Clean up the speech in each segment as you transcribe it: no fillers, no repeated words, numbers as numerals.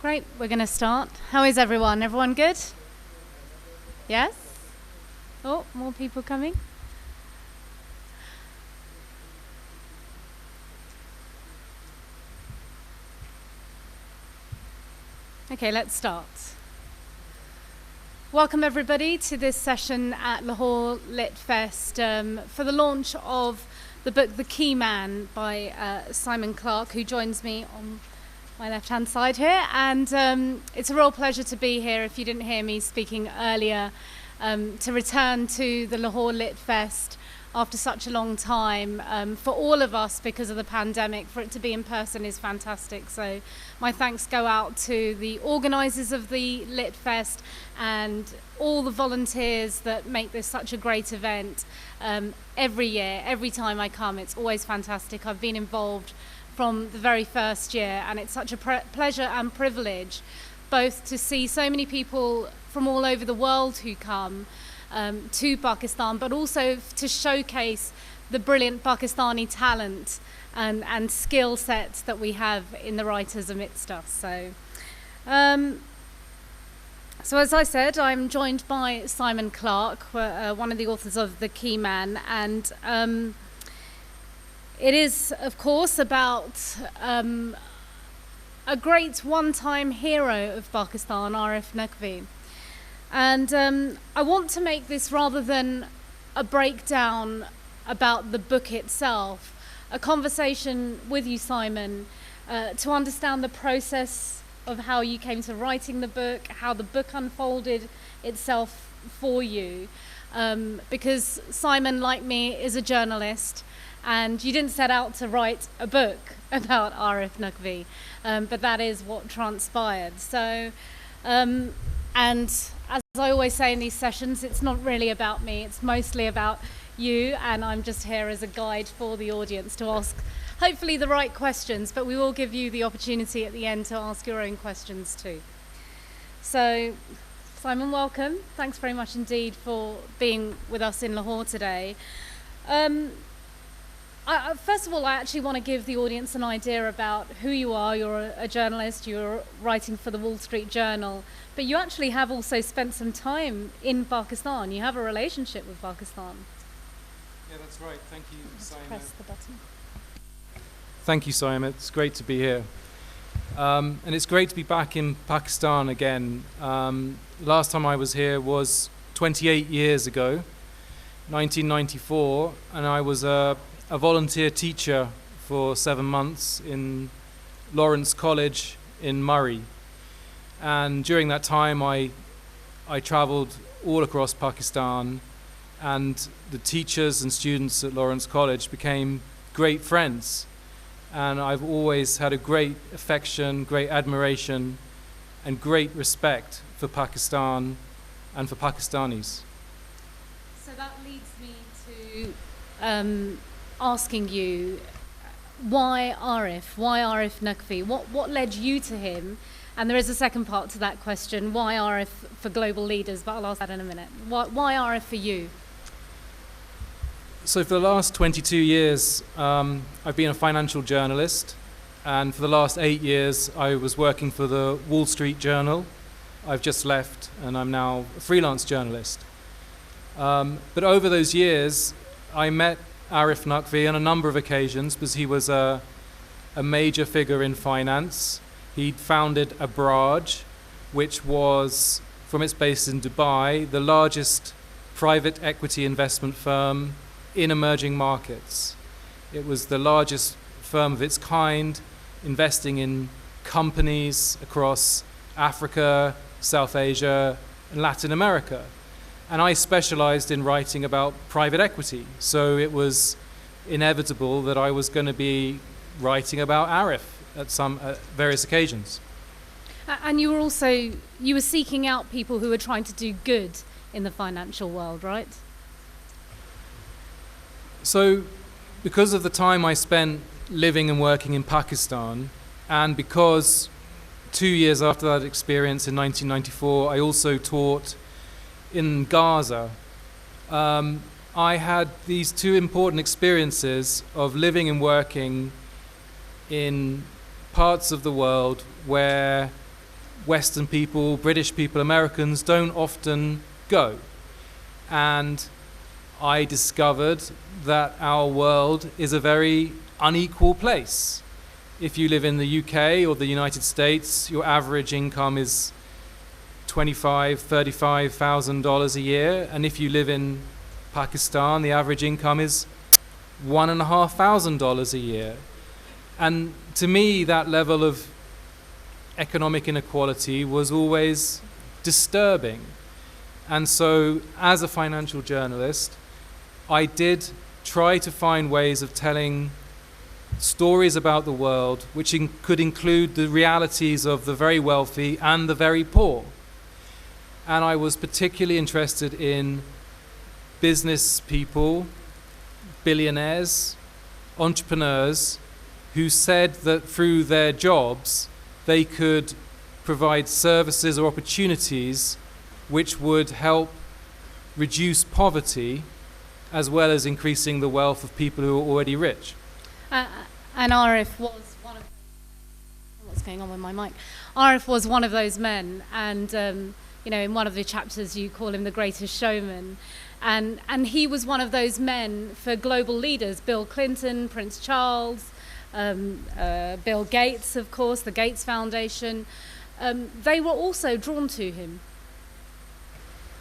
Great, we're going to start. How is everyone? Everyone good? Yes? Oh, more people coming. Okay, let's start. Welcome everybody to this session at Lahore Lit Fest for the launch of the book The Key Man by Simon Clarke, who joins me on my left-hand side here. And it's a real pleasure to be here, if you didn't hear me speaking earlier, to return to the Lahore Lit Fest after such a long time. For all of us, because of the pandemic, for it to be in person is fantastic. So my thanks go out to the organisers of the Lit Fest and all the volunteers that make this such a great event. Every year, every time I come, it's always fantastic. I've been involved from the very first year, and it's such a pleasure and privilege both to see so many people from all over the world who come to Pakistan, but also to showcase the brilliant Pakistani talent and skill sets that we have in the writers amidst us. So as I said, I'm joined by Simon Clarke, one of the authors of The Key Man, and it is, of course, about a great one-time hero of Pakistan, Arif Naqvi. And I want to make this, rather than a breakdown about the book itself, a conversation with you, Simon, to understand the process of how you came to writing the book, how the book unfolded itself for you. Because Simon, like me, is a journalist, and you didn't set out to write a book about Arif Naqvi, but that is what transpired. So, and as I always say in these sessions, it's not really about me, it's mostly about you, and I'm just here as a guide for the audience to ask hopefully the right questions, but we will give you the opportunity at the end to ask your own questions too. So, Simon, welcome. Thanks very much indeed for being with us in Lahore today. First of all, I actually want to give the audience an idea about who you are. You're a journalist, you're writing for the Wall Street Journal, but you actually have also spent some time in Pakistan. You have a relationship with Pakistan. Yeah, that's right. Thank you, Saima. Press the button. Thank you, Saima. It's great to be here. And it's great to be back in Pakistan again. Last time I was here was 28 years ago, 1994, and I was a volunteer teacher for 7 months in Lawrence College in Murray. And during that time, I travelled all across Pakistan, and the teachers and students at Lawrence College became great friends. And I've always had a great affection, great admiration, and great respect for Pakistan and for Pakistanis. So that leads me to asking you, why Arif Naqvi? What led you to him? And there is a second part to that question, why Arif for global leaders, but I'll ask that in a minute. Why Arif for you? So for the last 22 years, I've been a financial journalist, and for the last 8 years, I was working for the Wall Street Journal. I've just left, and I'm now a freelance journalist. But over those years, I met Arif Naqvi on a number of occasions because he was a major figure in finance. He'd founded Abraj, which was, from its base in Dubai, the largest private equity investment firm in emerging markets. It was the largest firm of its kind, investing in companies across Africa, South Asia, and Latin America. And I specialized in writing about private equity, so it was inevitable that I was going to be writing about Arif at various occasions. And you were seeking out people who were trying to do good in the financial world, right? So, because of the time I spent living and working in Pakistan, and because 2 years after that experience in 1994, I also taught in Gaza, I had these two important experiences of living and working in parts of the world where Western people, British people, Americans don't often go. And I discovered that our world is a very unequal place. If you live in the UK or the United States, your average income is $25,000, $35,000 a year. And if you live in Pakistan, the average income is $1,500 a year. And to me, that level of economic inequality was always disturbing. And so, as a financial journalist, I did try to find ways of telling stories about the world which could include the realities of the very wealthy and the very poor. And I was particularly interested in business people, billionaires, entrepreneurs, who said that through their jobs they could provide services or opportunities which would help reduce poverty as well as increasing the wealth of people who are already rich. And Arif was one of... What's going on with my mic? Arif was one of those men, and in one of the chapters you call him the greatest showman. And he was one of those men for global leaders, Bill Clinton, Prince Charles, Bill Gates, of course, the Gates Foundation. They were also drawn to him.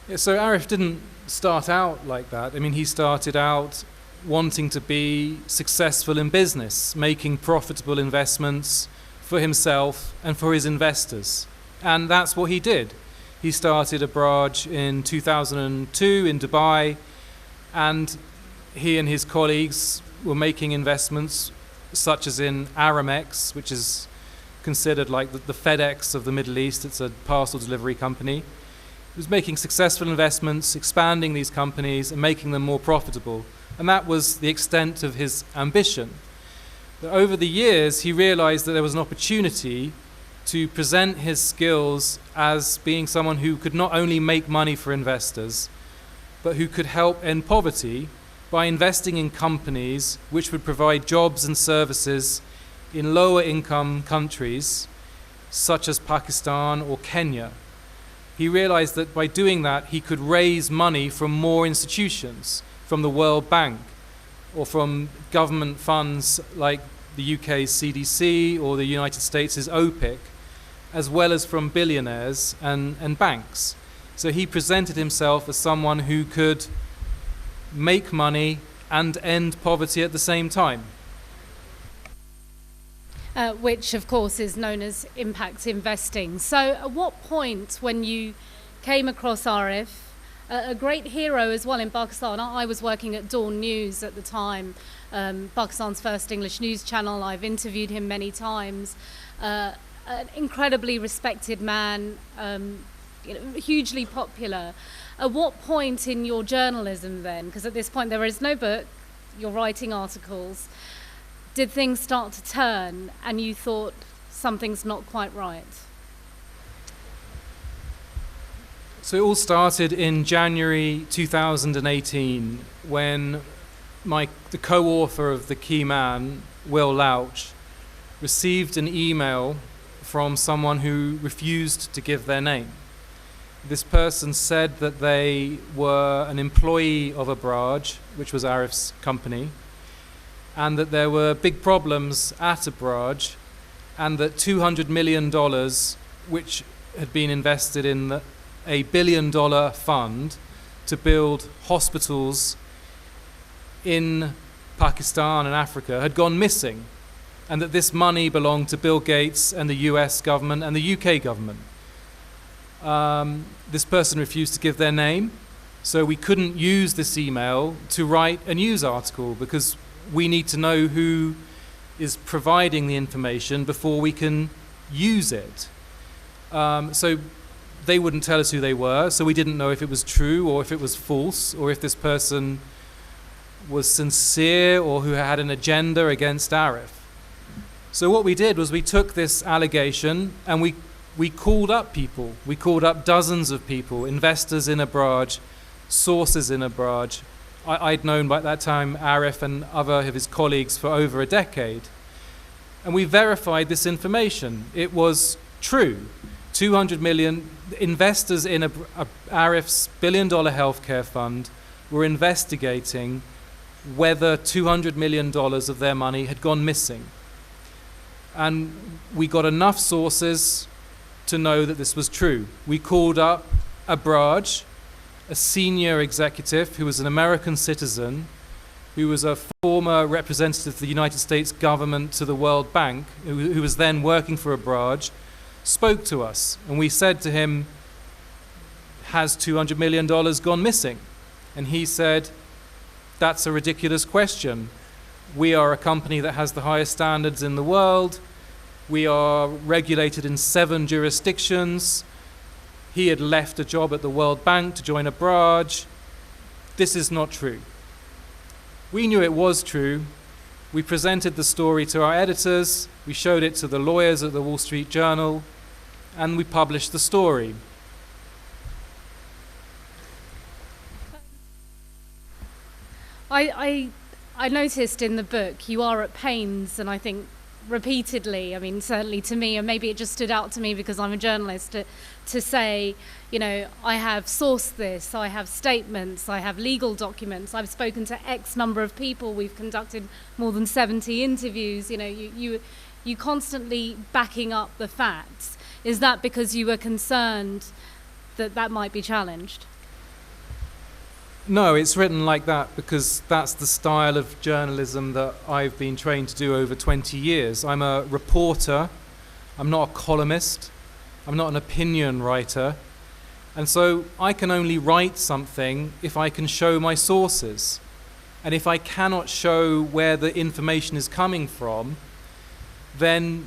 Yeah, so Arif didn't start out like that. I mean, he started out wanting to be successful in business, making profitable investments for himself and for his investors. And that's what he did. He started a barrage in 2002 in Dubai, and he and his colleagues were making investments such as in Aramex, which is considered like the FedEx of the Middle East. It's a parcel delivery company. He was making successful investments, expanding these companies and making them more profitable. And that was the extent of his ambition. But over the years, he realized that there was an opportunity to present his skills as being someone who could not only make money for investors, but who could help end poverty by investing in companies which would provide jobs and services in lower income countries, such as Pakistan or Kenya. He realized that by doing that, he could raise money from more institutions, from the World Bank, or from government funds like the UK's CDC or the United States' OPIC, as well as from billionaires and banks. So he presented himself as someone who could make money and end poverty at the same time. Which, of course, is known as impact investing. So at what point, when you came across Arif, a great hero as well in Pakistan? I was working at Dawn News at the time, Pakistan's first English news channel. I've interviewed him many times. An incredibly respected man, hugely popular. At what point in your journalism then, because at this point there is no book, you're writing articles, did things start to turn and you thought something's not quite right? So it all started in January 2018 when the co-author of The Key Man, Will Louch, received an email from someone who refused to give their name. This person said that they were an employee of Abraj, which was Arif's company, and that there were big problems at Abraj, and that $200 million, which had been invested in a $1 billion fund to build hospitals in Pakistan and Africa, had gone missing, and that this money belonged to Bill Gates and the US government and the UK government. This person refused to give their name, so we couldn't use this email to write a news article because we need to know who is providing the information before we can use it. So they wouldn't tell us who they were, so we didn't know if it was true or if it was false, or if this person was sincere or who had an agenda against Arif. So what we did was we took this allegation and we called up people. We called up dozens of people, investors in Abraj, sources in Abraj. I'd known by that time Arif and other of his colleagues for over a decade. And we verified this information. It was true. 200 million investors in Arif's billion-dollar healthcare fund were investigating whether $200 million of their money had gone missing. And we got enough sources to know that this was true. We called up Abraj, a senior executive who was an American citizen, who was a former representative of the United States government to the World Bank, who was then working for Abraj, spoke to us. And we said to him, has $200 million gone missing? And he said, that's a ridiculous question. We are a company that has the highest standards in the world. We are regulated in 7 jurisdictions. He had left a job at the World Bank to join Abraj. This is not true. We knew it was true. We presented the story to our editors. We showed it to the lawyers at the Wall Street Journal, and we published the story. I noticed in the book you are at pains, and I think repeatedly, I mean, certainly to me, and maybe it just stood out to me because I'm a journalist, to say, you know, I have sourced this, I have statements, I have legal documents, I've spoken to X number of people, we've conducted more than 70 interviews, you know, you constantly backing up the facts. Is that because you were concerned that that might be challenged? No, it's written like that because that's the style of journalism that I've been trained to do over 20 years. I'm a reporter, I'm not a columnist, I'm not an opinion writer, and so I can only write something if I can show my sources. And if I cannot show where the information is coming from, then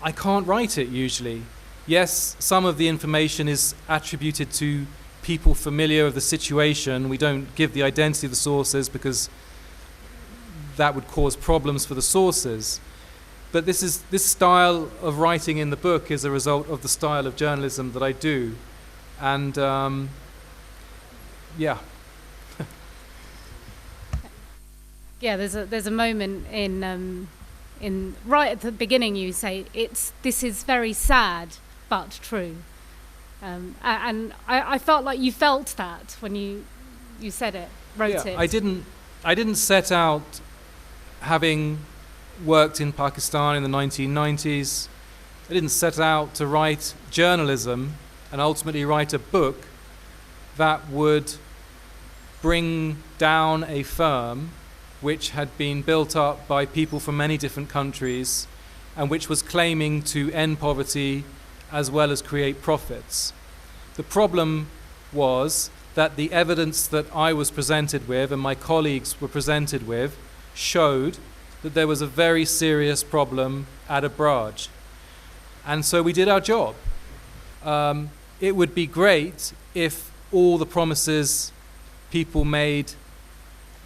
I can't write it usually. Yes, some of the information is attributed to people familiar with the situation. We don't give the identity of the sources because that would cause problems for the sources. But this style of writing in the book is a result of the style of journalism that I do. And yeah. Yeah, there's a moment in right at the beginning you say this is very sad but true. And I felt like you felt that when you said it, wrote it. I didn't set out, having worked in Pakistan in the 1990s, I didn't set out to write journalism and ultimately write a book that would bring down a firm which had been built up by people from many different countries and which was claiming to end poverty as well as create profits. The problem was that the evidence that I was presented with and my colleagues were presented with showed that there was a very serious problem at Abraj. And so we did our job. It would be great if all the promises people made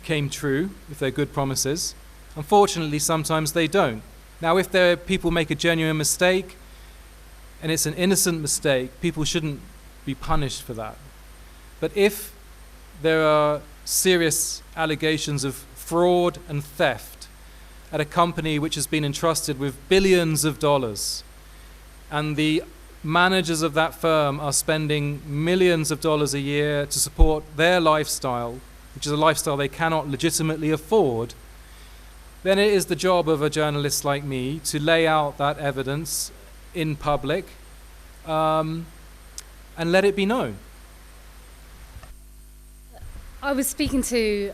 came true, if they're good promises. Unfortunately, sometimes they don't. Now, if people make a genuine mistake, and it's an innocent mistake, people shouldn't be punished for that. But if there are serious allegations of fraud and theft at a company which has been entrusted with billions of dollars, and the managers of that firm are spending millions of dollars a year to support their lifestyle, which is a lifestyle they cannot legitimately afford, then it is the job of a journalist like me to lay out that evidence in public and let it be known. I was speaking to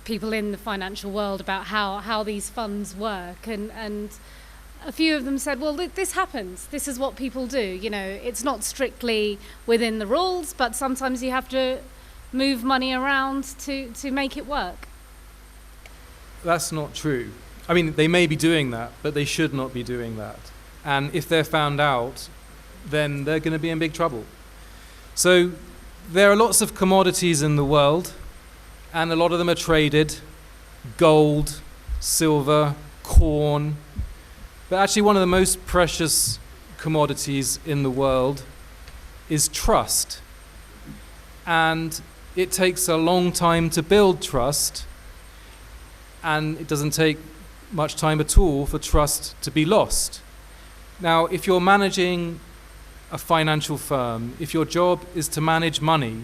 people in the financial world about how these funds work, and a few of them said, well, this happens. This is what people do. You know, it's not strictly within the rules, but sometimes you have to move money around to make it work. That's not true. I mean, they may be doing that, but they should not be doing that. And if they're found out, then they're going to be in big trouble. So there are lots of commodities in the world, and a lot of them are traded: gold, silver, corn. But actually one of the most precious commodities in the world is trust. And it takes a long time to build trust, and it doesn't take much time at all for trust to be lost. Now, if you're managing a financial firm, if your job is to manage money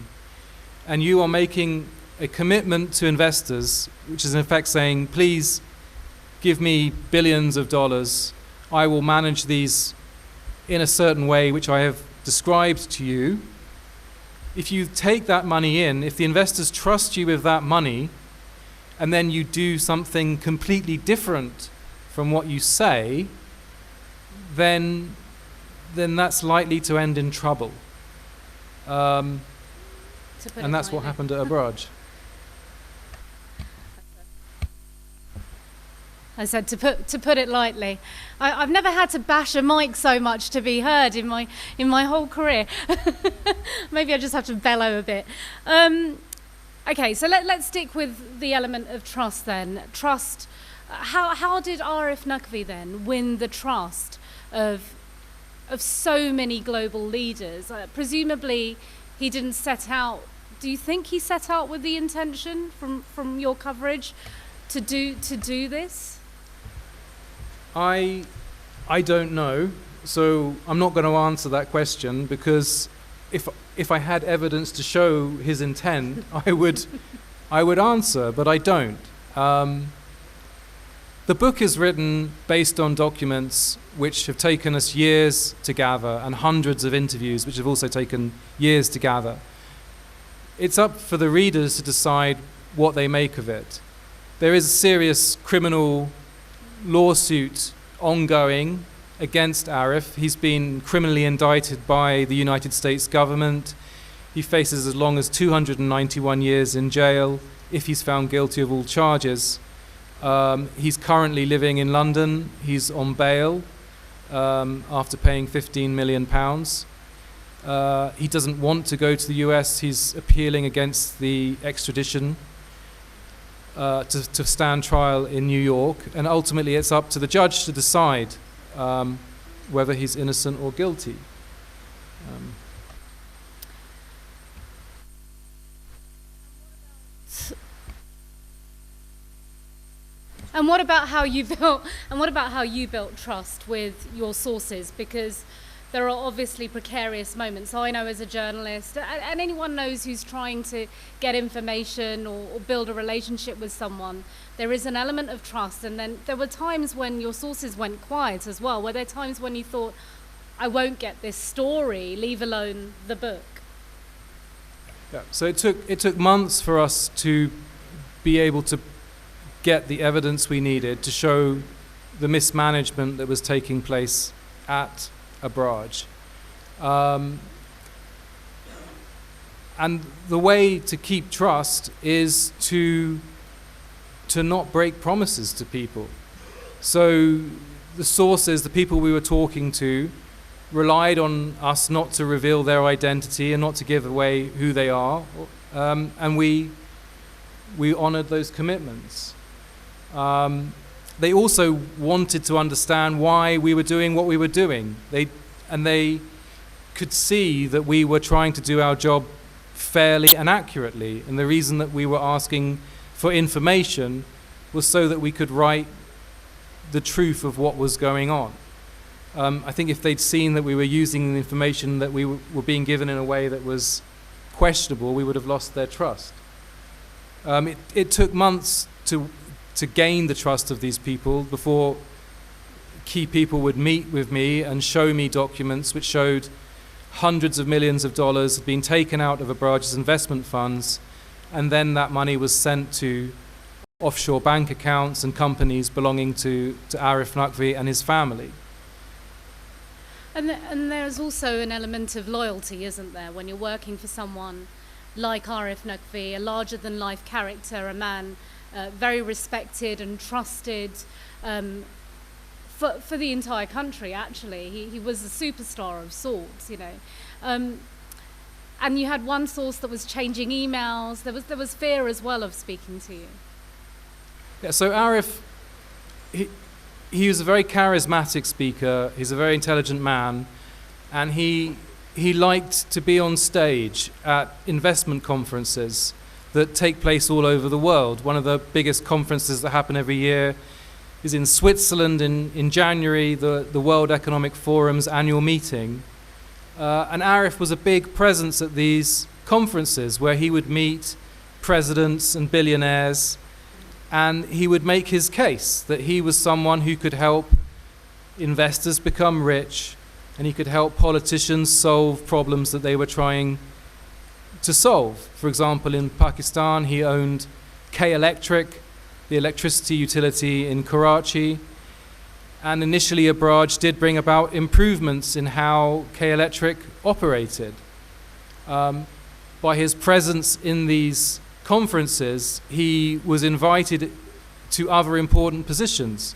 and you are making a commitment to investors, which is in effect saying, please give me billions of dollars, I will manage these in a certain way which I have described to you. If you take that money in, if the investors trust you with that money, and then you do something completely different from what you say, then that's likely to end in trouble. And that's what happened at Abraj. I said to put it lightly. I've never had to bash a mic so much to be heard in my whole career. Maybe I just have to bellow a bit. Okay, so let's stick with the element of trust then. Trust. How did Arif Naqvi then win the trust of so many global leaders? Presumably, he didn't set out. Do you think he set out with the intention from your coverage to do this? I don't know, so I'm not going to answer that question, because if I had evidence to show his intent, I would answer, but I don't. The book is written based on documents which have taken us years to gather, and hundreds of interviews which have also taken years to gather. It's up for the readers to decide what they make of it. There is a serious criminal lawsuit ongoing against Arif. He's been criminally indicted by the United States government. He faces as long as 291 years in jail if he's found guilty of all charges. He's currently living in London. He's on bail after paying £15 million. He doesn't want to go to the US. He's appealing against the extradition to stand trial in New York, and ultimately it's up to the judge to decide whether he's innocent or guilty. And what about how you built trust with your sources? Because there are obviously precarious moments. I know as a journalist, and anyone knows who's trying to get information or build a relationship with someone, there is an element of trust. And then there were times when your sources went quiet as well. Were there times when you thought, I won't get this story, leave alone the book? Yeah. So it took months for us to be able to get the evidence we needed to show the mismanagement that was taking place at Abraj. And the way to keep trust is to not break promises to people. So the sources, the people we were talking to, relied on us not to reveal their identity and not to give away who they are, and we honored those commitments. They also wanted to understand why we were doing what we were doing. They could see that we were trying to do our job fairly and accurately. And the reason that we were asking for information was so that we could write the truth of what was going on. I think if they'd seen that we were using the information that we were being given in a way that was questionable, we would have lost their trust. It took months to gain the trust of these people before key people would meet with me and show me documents which showed hundreds of millions of dollars had been taken out of Abraj's investment funds, and then that money was sent to offshore bank accounts and companies belonging to Arif Naqvi and his family. And there's also an element of loyalty, isn't there, when you're working for someone like Arif Naqvi, a larger-than-life character, a man very respected and trusted for the entire country, actually. He was a superstar of sorts, you know. And you had one source that was changing emails. There was fear as well of speaking to you. Yeah, so Arif, he was a very charismatic speaker. He's a very intelligent man, and he liked to be on stage at investment conferences that take place all over the world. One of the biggest conferences that happen every year is in Switzerland in January, the World Economic Forum's annual meeting. And Arif was a big presence at these conferences where he would meet presidents and billionaires, and he would make his case that he was someone who could help investors become rich, and he could help politicians solve problems that they were trying to solve. For example, in Pakistan, he owned K Electric, the electricity utility in Karachi, and initially Abraj did bring about improvements in how K Electric operated. By his presence in these conferences, he was invited to other important positions.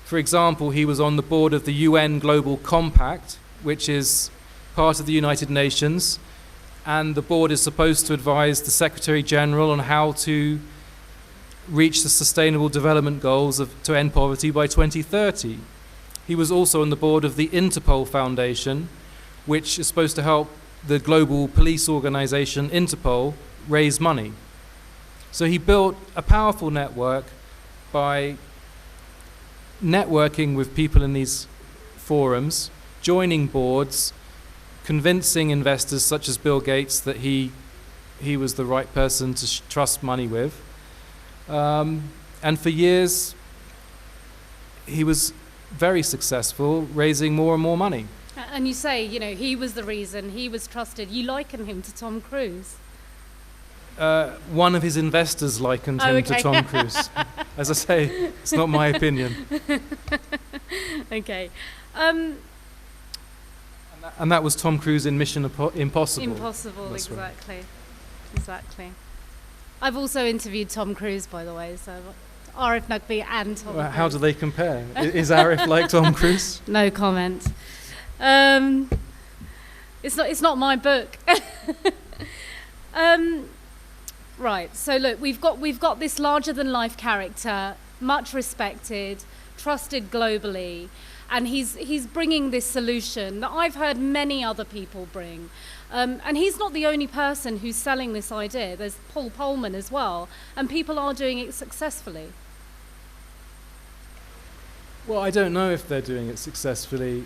For example, he was on the board of the UN Global Compact, which is part of the United Nations, and the board is supposed to advise the Secretary General on how to reach the Sustainable Development Goals to end poverty by 2030. He was also on the board of the Interpol Foundation, which is supposed to help the global police organization Interpol raise money. So he built a powerful network by networking with people in these forums, joining boards, convincing investors such as Bill Gates that he was the right person to trust money with. And for years, he was very successful, raising more and more money. And you say, he was the reason, he was trusted. You liken him to Tom Cruise. One of his investors likened him to Tom Cruise. As I say, it's not my opinion. Okay. And that was Tom Cruise in Mission Impossible. Impossible, That's exactly. Right. Exactly. I've also interviewed Tom Cruise, by the way, so Arif Naqvi and Tom Cruise. How do they compare? Is Arif like Tom Cruise? No comment. It's not my book. Right. So look, we've got this larger than life character, much respected, trusted globally, and he's bringing this solution that I've heard many other people bring. And he's not the only person who's selling this idea. There's Paul Polman as well, and people are doing it successfully. Well, I don't know if they're doing it successfully.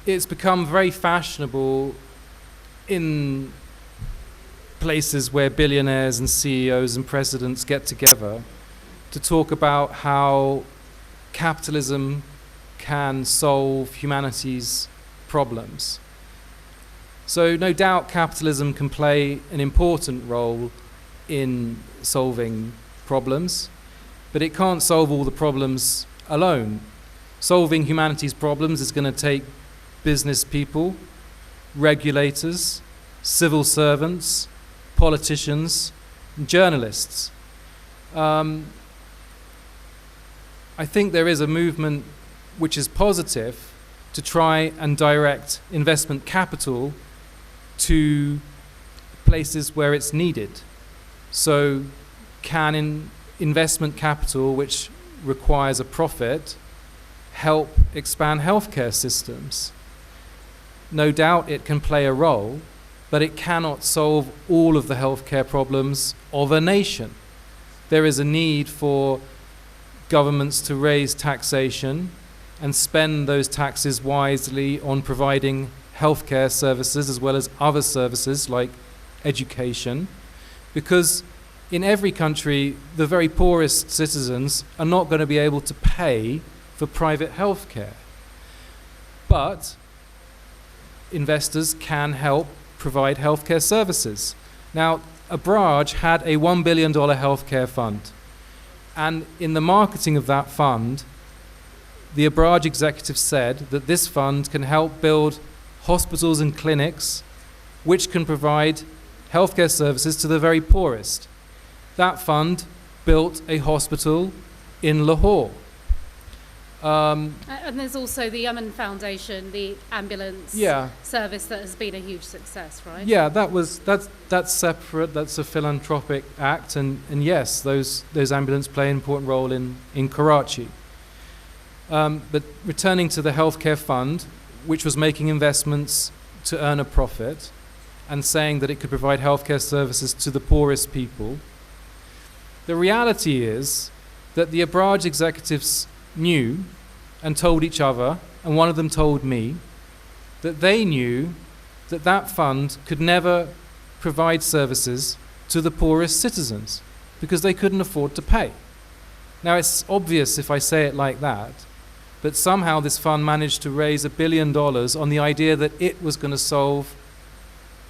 It's become very fashionable in places where billionaires and CEOs and presidents get together to talk about how capitalism can solve humanity's problems. So no doubt capitalism can play an important role in solving problems, but it can't solve all the problems alone. Solving humanity's problems is going to take business people, regulators, civil servants, politicians, and journalists. I think there is a movement which is positive to try and direct investment capital to places where it's needed. So can investment capital, which requires a profit, help expand healthcare systems? No doubt it can play a role, but it cannot solve all of the healthcare problems of a nation. There is a need for governments to raise taxation and spend those taxes wisely on providing healthcare services as well as other services like education, because in every country, the very poorest citizens are not going to be able to pay for private healthcare. But investors can help provide healthcare services. Now, Abraj had a $1 billion healthcare fund. And in the marketing of that fund, the Abraj executive said that this fund can help build hospitals and clinics which can provide healthcare services to the very poorest. That fund built a hospital in Lahore. And there's also the Aman Foundation, the ambulance service that has been a huge success, right? Yeah, that's separate. That's a philanthropic act, and yes, those ambulance play an important role in Karachi. But returning to the healthcare fund, which was making investments to earn a profit, and saying that it could provide healthcare services to the poorest people, the reality is that the Abraj executives knew and told each other, and one of them told me, that they knew that that fund could never provide services to the poorest citizens because they couldn't afford to pay. Now, it's obvious if I say it like that, but somehow this fund managed to raise $1 billion on the idea that it was going to solve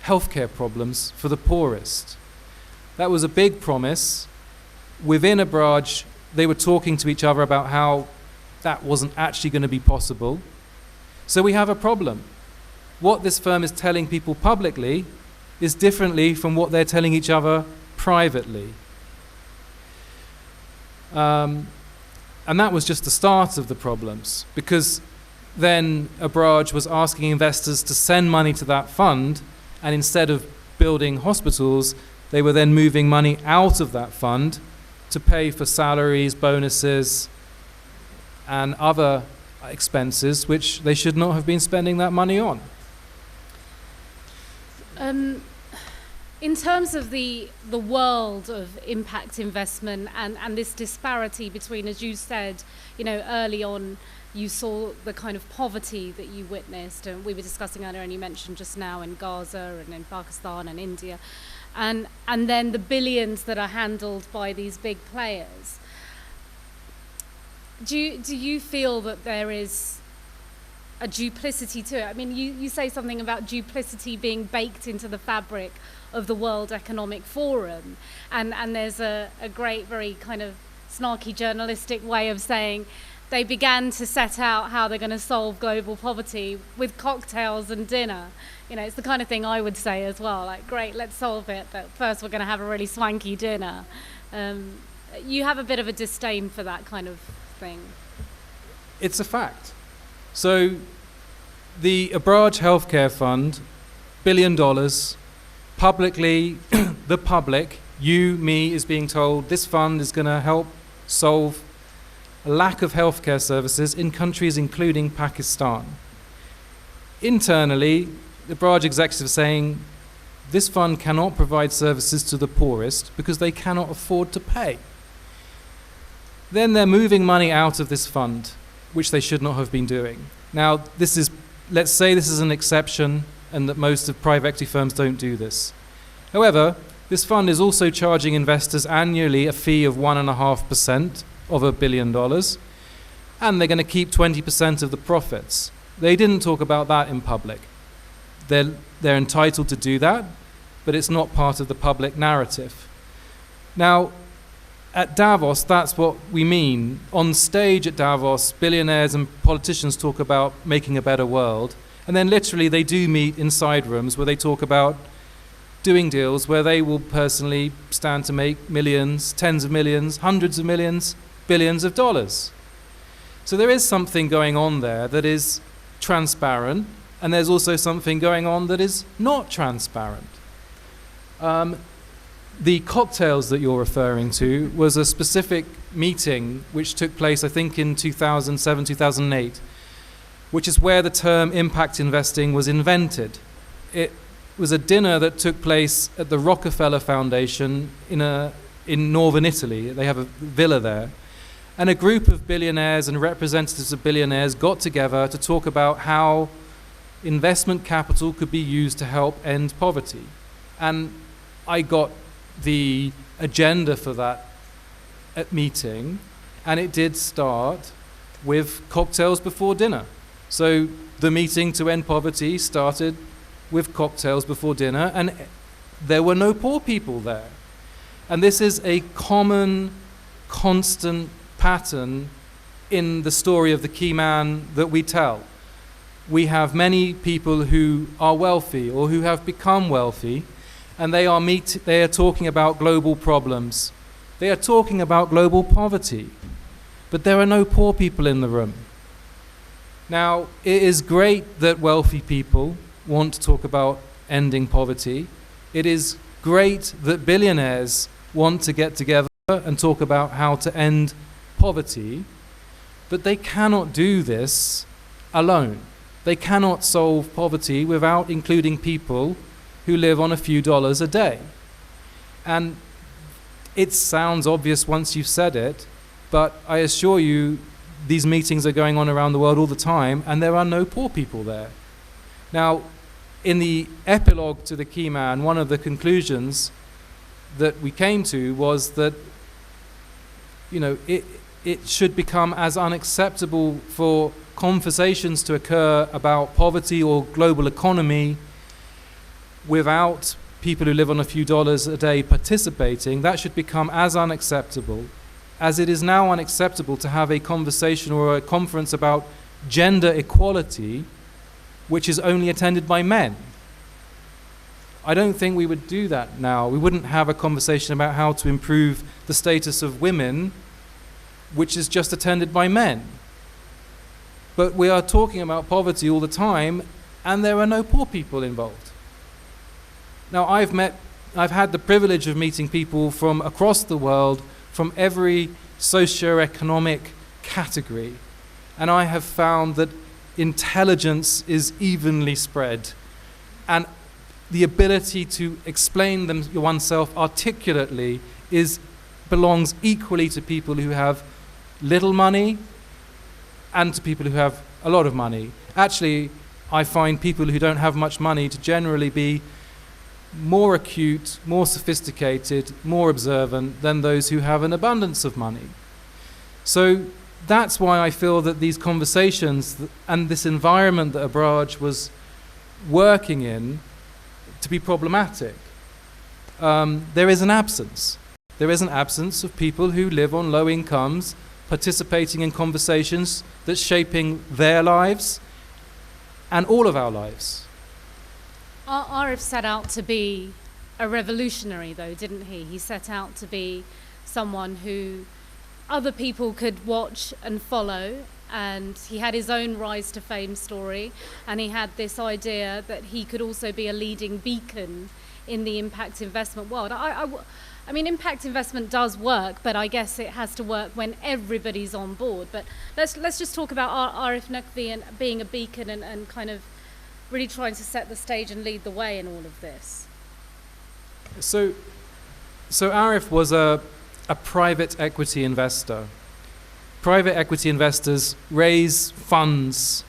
healthcare problems for the poorest. That was a big promise. Within Abraj, they were talking to each other about how that wasn't actually going to be possible. So we have a problem. What this firm is telling people publicly is differently from what they're telling each other privately. And that was just the start of the problems, because then Abraj was asking investors to send money to that fund, and instead of building hospitals, they were then moving money out of that fund to pay for salaries, bonuses, and other expenses which they should not have been spending that money on. In terms of the world of impact investment and this disparity between, as you said, early on, you saw the kind of poverty that you witnessed, and we were discussing earlier, and you mentioned just now in Gaza and in Pakistan and India, and then the billions that are handled by these big players. Do you feel that there is a duplicity to it? I mean, you say something about duplicity being baked into the fabric of the World Economic Forum, and there's a great, very kind of snarky journalistic way of saying they began to set out how they're going to solve global poverty with cocktails and dinner. It's the kind of thing I would say as well, like, great, let's solve it, but first we're going to have a really swanky dinner. You have a bit of a disdain for that kind of thing. It's a fact. So the Abraj Healthcare Fund, $1 billion, publicly, the public, you, me, is being told this fund is going to help solve a lack of healthcare services in countries including Pakistan. Internally, the Abraj executives are saying this fund cannot provide services to the poorest because they cannot afford to pay. Then they're moving money out of this fund, which they should not have been doing. Now, let's say this is an exception and that most of private equity firms don't do this. However, this fund is also charging investors annually a fee of 1.5% of $1 billion, and they're going to keep 20% of the profits. They didn't talk about that in public. They're entitled to do that, but it's not part of the public narrative. Now, at Davos, that's what we mean. On stage at Davos, billionaires and politicians talk about making a better world, and then literally they do meet in side rooms where they talk about doing deals where they will personally stand to make millions, tens of millions, hundreds of millions, billions of dollars. So there is something going on there that is transparent, and there's also something going on that is not transparent. The cocktails that you're referring to was a specific meeting which took place, I think, in 2007, 2008, which is where the term impact investing was invented. It was a dinner that took place at the Rockefeller Foundation in northern Italy. They have a villa there. And a group of billionaires and representatives of billionaires got together to talk about how investment capital could be used to help end poverty. And I got the agenda for that meeting, and it did start with cocktails before dinner. So the meeting to end poverty started with cocktails before dinner, and there were no poor people there. And this is a common, constant pattern in the story of the key man that we tell. We have many people who are wealthy or who have become wealthy, and they are talking about global problems. They are talking about global poverty, but there are no poor people in the room. Now, it is great that wealthy people want to talk about ending poverty. It is great that billionaires want to get together and talk about how to end poverty, but they cannot do this alone. They cannot solve poverty without including people who live on a few dollars a day. And it sounds obvious once you've said it, but I assure you these meetings are going on around the world all the time, and there are no poor people there. Now, in the epilogue to the Key Man, one of the conclusions that we came to was that, you know, it should become as unacceptable for conversations to occur about poverty or global economy without people who live on a few dollars a day participating. That should become as unacceptable as it is now unacceptable to have a conversation or a conference about gender equality which is only attended by men. I don't think we would do that now. We wouldn't have a conversation about how to improve the status of women, which is just attended by men. But we are talking about poverty all the time, and there are no poor people involved. Now, I've had the privilege of meeting people from across the world, from every socio-economic category, and I have found that intelligence is evenly spread, and the ability to explain oneself articulately belongs equally to people who have little money and to people who have a lot of money. Actually, I find people who don't have much money to generally be more acute, more sophisticated, more observant than those who have an abundance of money. So that's why I feel that these conversations and this environment that Abraj was working in to be problematic. There is an absence. There is an absence of people who live on low incomes participating in conversations that's shaping their lives and all of our lives. Arif set out to be a revolutionary, though, didn't he? He set out to be someone who other people could watch and follow, and he had his own rise to fame story, and he had this idea that he could also be a leading beacon in the impact investment world. I mean, impact investment does work, but I guess it has to work when everybody's on board. But let's just talk about Arif Naqvi and being a beacon and kind of really trying to set the stage and lead the way in all of this. So Arif was a private equity investor. Private equity investors raise funds,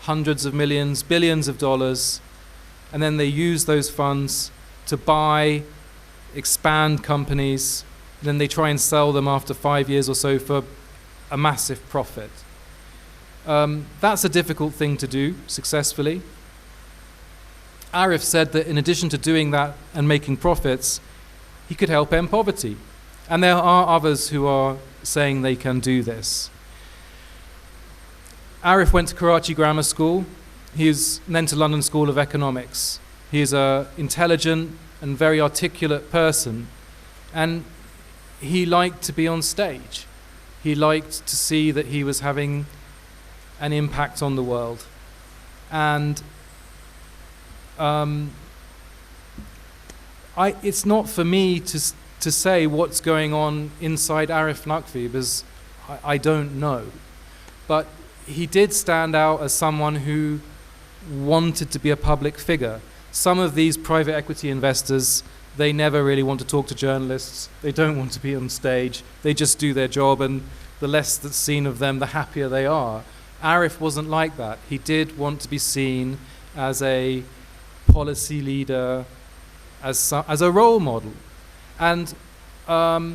hundreds of millions, billions of dollars, and then they use those funds to buy, expand companies, and then they try and sell them after 5 years or so for a massive profit. That's a difficult thing to do successfully. Arif said that in addition to doing that and making profits, he could help end poverty. And there are others who are saying they can do this. Arif went to Karachi Grammar School. He was then to London School of Economics. He is an intelligent and very articulate person, and he liked to be on stage. He liked to see that he was having an impact on the world. And it's not for me to say what's going on inside Arif Naqvi, because I don't know. But he did stand out as someone who wanted to be a public figure. Some of these private equity investors, they never really want to talk to journalists. They don't want to be on stage. They just do their job, and the less that's seen of them, the happier they are. Arif wasn't like that. He did want to be seen as a policy leader, as a role model. And I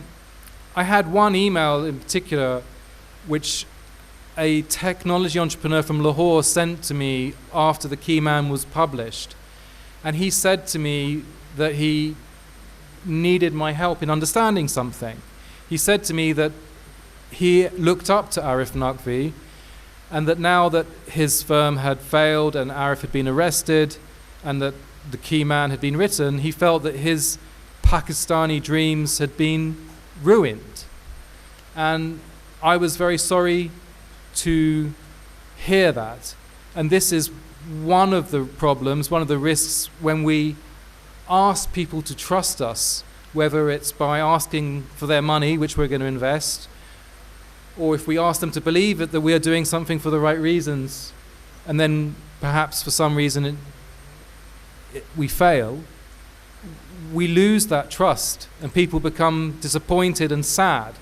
had one email in particular which a technology entrepreneur from Lahore sent to me after The Key Man was published. And he said to me that he needed my help in understanding something. He said to me that he looked up to Arif Naqvi, and that now that his firm had failed and Arif had been arrested and that The Key Man had been written, he felt that his Pakistani dreams had been ruined. And I was very sorry to hear that. And this is one of the problems, one of the risks when we ask people to trust us, whether it's by asking for their money, which we're going to invest, or if we ask them to believe that we are doing something for the right reasons, and then perhaps for some reason we fail, we lose that trust and people become disappointed and sad.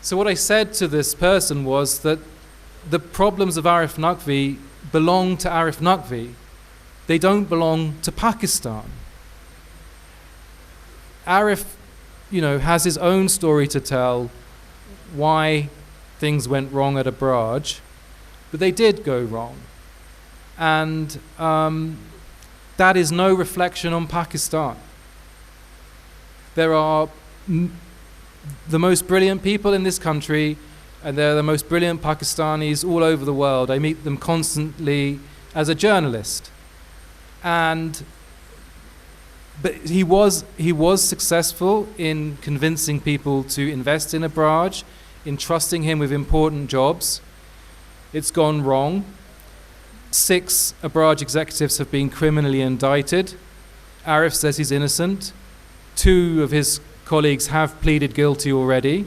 So what I said to this person was that the problems of Arif Naqvi belong to Arif Naqvi. they don't belong to Pakistan. Arif, has his own story to tell why things went wrong at Abraj, but they did go wrong. And that is no reflection on Pakistan. There are the most brilliant people in this country, and there are the most brilliant Pakistanis all over the world. I meet them constantly as a journalist. But he was successful in convincing people to invest in Abraj, in trusting him with important jobs. It's gone wrong. 6 Abraj executives have been criminally indicted. Arif says he's innocent. 2 of his colleagues have pleaded guilty already.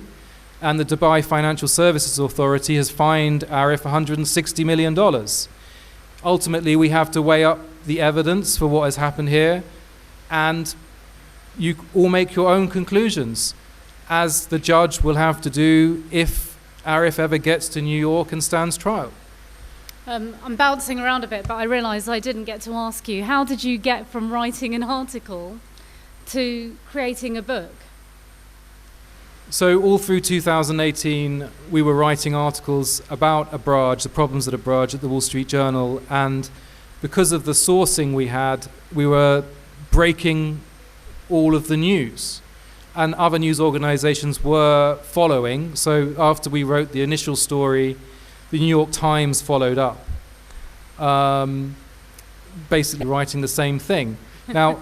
And the Dubai Financial Services Authority has fined Arif $160 million. Ultimately, we have to weigh up the evidence for what has happened here, and you all make your own conclusions, as the judge will have to do if Arif ever gets to New York and stands trial. I'm bouncing around a bit, but I realise I didn't get to ask you, how did you get from writing an article to creating a book? So all through 2018, we were writing articles about Abraj, the problems at Abraj at the Wall Street Journal, and because of the sourcing we had, we were breaking all of the news. And other news organizations were following. So after we wrote the initial story, the New York Times followed up, basically writing the same thing. Now,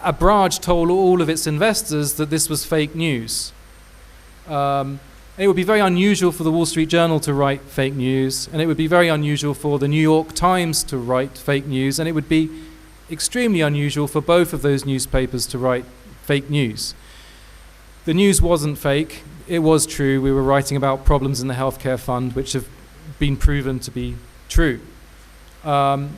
Abraj told all of its investors that this was fake news. It would be very unusual for the Wall Street Journal to write fake news, and it would be very unusual for the New York Times to write fake news, and it would be extremely unusual for both of those newspapers to write fake news. The news wasn't fake. It was true. We were writing about problems in the healthcare fund, which have been proven to be true. After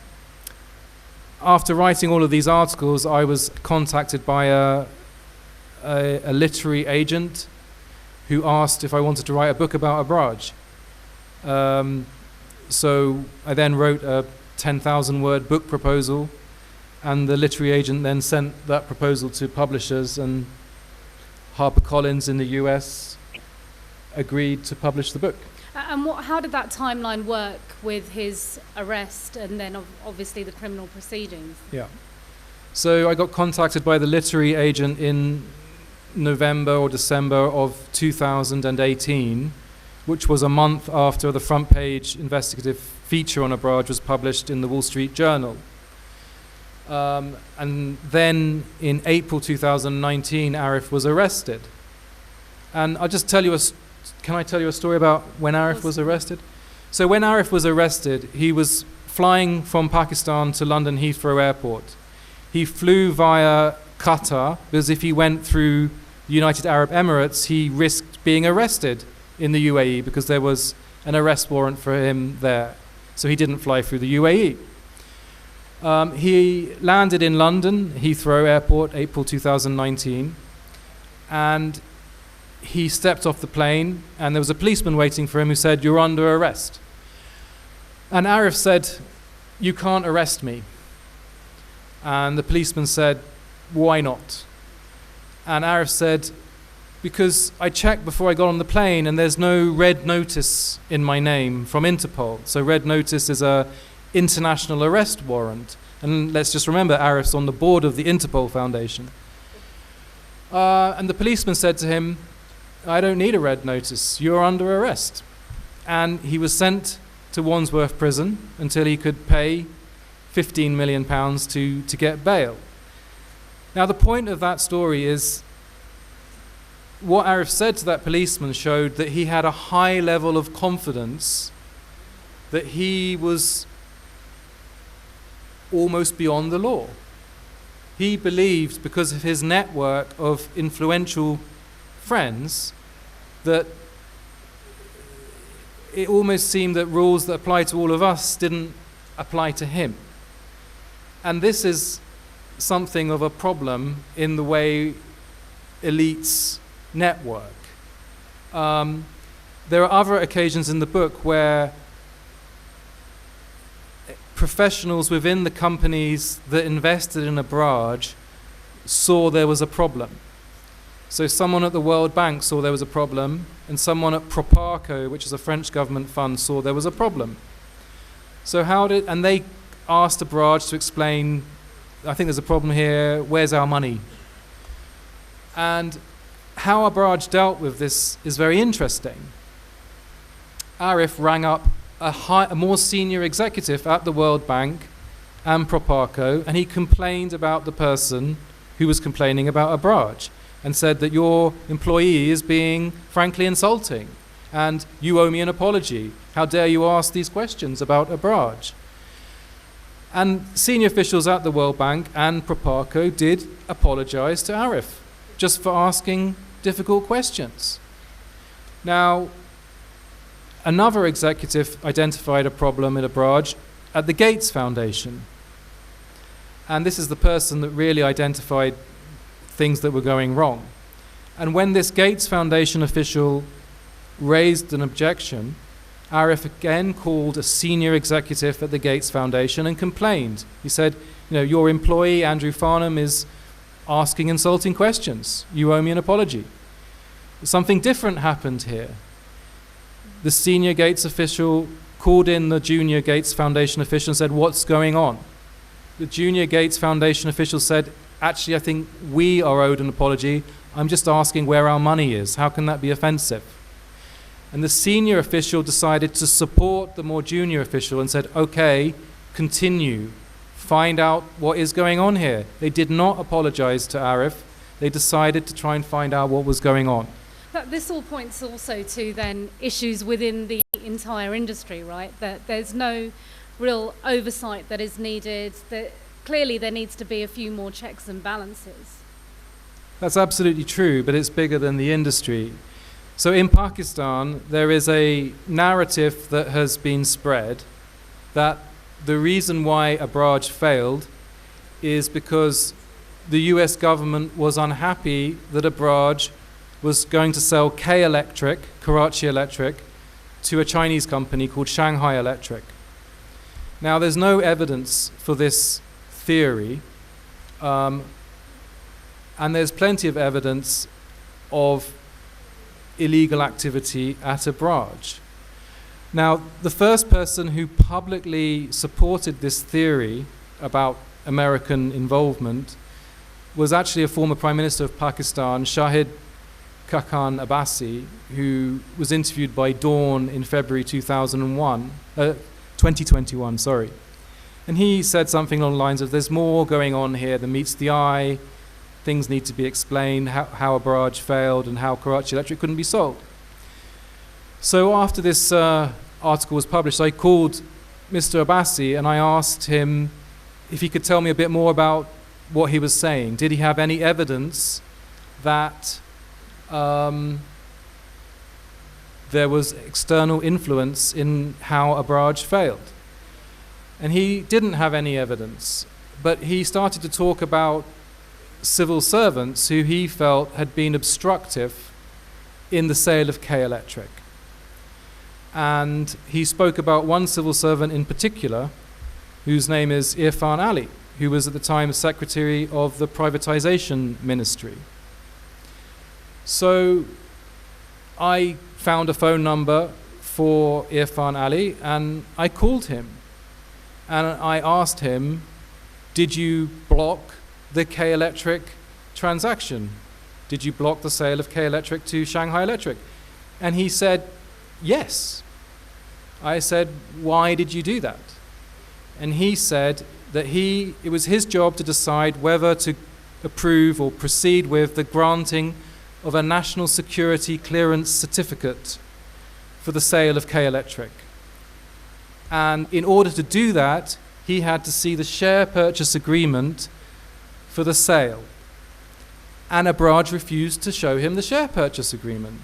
writing all of these articles, I was contacted by a literary agent who asked if I wanted to write a book about Abraj. So I then wrote a 10,000-word book proposal, and the literary agent then sent that proposal to publishers, and HarperCollins in the US agreed to publish the book. And how did that timeline work with his arrest and then obviously the criminal proceedings? Yeah. So I got contacted by the literary agent in November or December of 2018, which was a month after the front page investigative feature on Abraj was published in the Wall Street Journal. And then in April 2019, Arif was arrested. And I'll just tell you can I tell you a story about when Arif was arrested? So when Arif was arrested, he was flying from Pakistan to London Heathrow Airport. He flew via Qatar, because if he went through the United Arab Emirates, he risked being arrested in the UAE because there was an arrest warrant for him there. So he didn't fly through the UAE. He landed in London Heathrow Airport, April 2019, and he stepped off the plane, and there was a policeman waiting for him who said, "You're under arrest." And Arif said, "You can't arrest me." And the policeman said, "Why not?" And Arif said, "Because I checked before I got on the plane, and there's no red notice in my name from Interpol." So red notice is a international arrest warrant. And let's just remember, Arif's on the board of the Interpol Foundation. And the policeman said to him, "I don't need a red notice. You're under arrest." And he was sent to Wandsworth Prison until he could pay £15 million to get bail. Now, the point of that story is what Arif said to that policeman showed that he had a high level of confidence that he was almost beyond the law. He believed, because of his network of influential friends, that it almost seemed that rules that apply to all of us didn't apply to him. And this is something of a problem in the way elites network. There are other occasions in the book where professionals within the companies that invested in Abraj saw there was a problem. So someone at the World Bank saw there was a problem, and someone at Proparco, which is a French government fund, saw there was a problem. So and they asked Abraj to explain, I think there's a problem here, where's our money? And how Abraj dealt with this is very interesting. Arif rang up a more senior executive at the World Bank and Proparco, and he complained about the person who was complaining about Abraj, and said that your employee is being frankly insulting, and you owe me an apology. How dare you ask these questions about Abraj? And senior officials at the World Bank and Proparco did apologize to Arif just for asking difficult questions. Now, another executive identified a problem at Abraj at the Gates Foundation. And this is the person that really identified things that were going wrong. And when this Gates Foundation official raised an objection, Arif again called a senior executive at the Gates Foundation and complained. He said, your employee, Andrew Farnham, is asking insulting questions. You owe me an apology. Something different happened here. The senior Gates official called in the junior Gates Foundation official and said, what's going on? The junior Gates Foundation official said, actually, I think we are owed an apology. I'm just asking where our money is. How can that be offensive? And the senior official decided to support the more junior official and said, okay, continue. Find out what is going on here. They did not apologize to Arif. They decided to try and find out what was going on. But this all points also to then issues within the entire industry, right? That there's no real oversight that is needed, that clearly there needs to be a few more checks and balances. That's absolutely true, but it's bigger than the industry. So in Pakistan, there is a narrative that has been spread that the reason why Abraj failed is because the US government was unhappy that Abraj was going to sell Karachi Electric, to a Chinese company called Shanghai Electric. Now, there's no evidence for this theory, and there's plenty of evidence of illegal activity at Abraj. Now, the first person who publicly supported this theory about American involvement was actually a former Prime Minister of Pakistan, Shahid Khaqan Abbasi, who was interviewed by Dawn in February 2021, sorry. And he said something along the lines of, there's more going on here than meets the eye, things need to be explained, how Abraj failed and how Karachi Electric couldn't be sold. So after this article was published, I called Mr. Abbasi and I asked him if he could tell me a bit more about what he was saying. Did he have any evidence that there was external influence in how Abraj failed? And he didn't have any evidence, but he started to talk about civil servants who he felt had been obstructive in the sale of K Electric. And he spoke about one civil servant in particular, whose name is Irfan Ali, who was at the time Secretary of the Privatization Ministry. So I found a phone number for Irfan Ali and I called him. And I asked him, did you block the K Electric transaction? Did you block the sale of K Electric to Shanghai Electric? And he said, yes. I said, why did you do that? And he said that it was his job to decide whether to approve or proceed with the granting of a national security clearance certificate for the sale of K Electric. And in order to do that, he had to see the share purchase agreement for the sale. And Abraj refused to show him the share purchase agreement.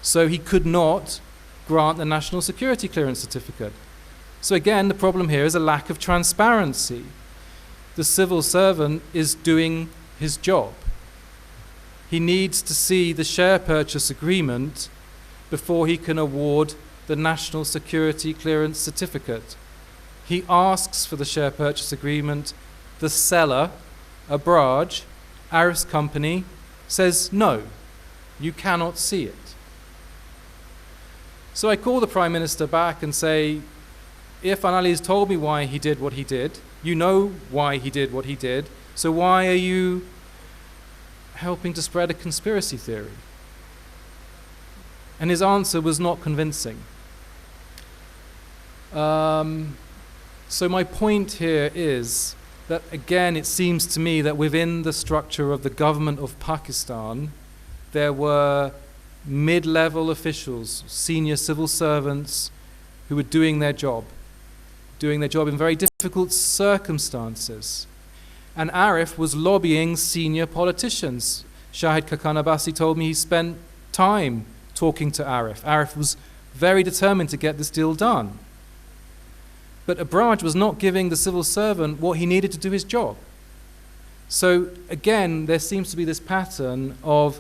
So he could not grant the national security clearance certificate. So again, the problem here is a lack of transparency. The civil servant is doing his job. He needs to see the share purchase agreement before he can award the national security clearance certificate. He asks for the share purchase agreement. The seller, Abraj, Arif's company, says no, you cannot see it. So I call the Prime Minister back and say, Irfan Ali has told me why he did what he did. You know why he did what he did. So why are you helping to spread a conspiracy theory? And his answer was not convincing. So my point here is that, again, it seems to me that within the structure of the government of Pakistan, there were mid-level officials, senior civil servants, who were doing their job in very difficult circumstances. And Arif was lobbying senior politicians. Shahid Kakan Abbasi told me he spent time talking to Arif. Arif was very determined to get this deal done. But Abraj was not giving the civil servant what he needed to do his job. So again, there seems to be this pattern of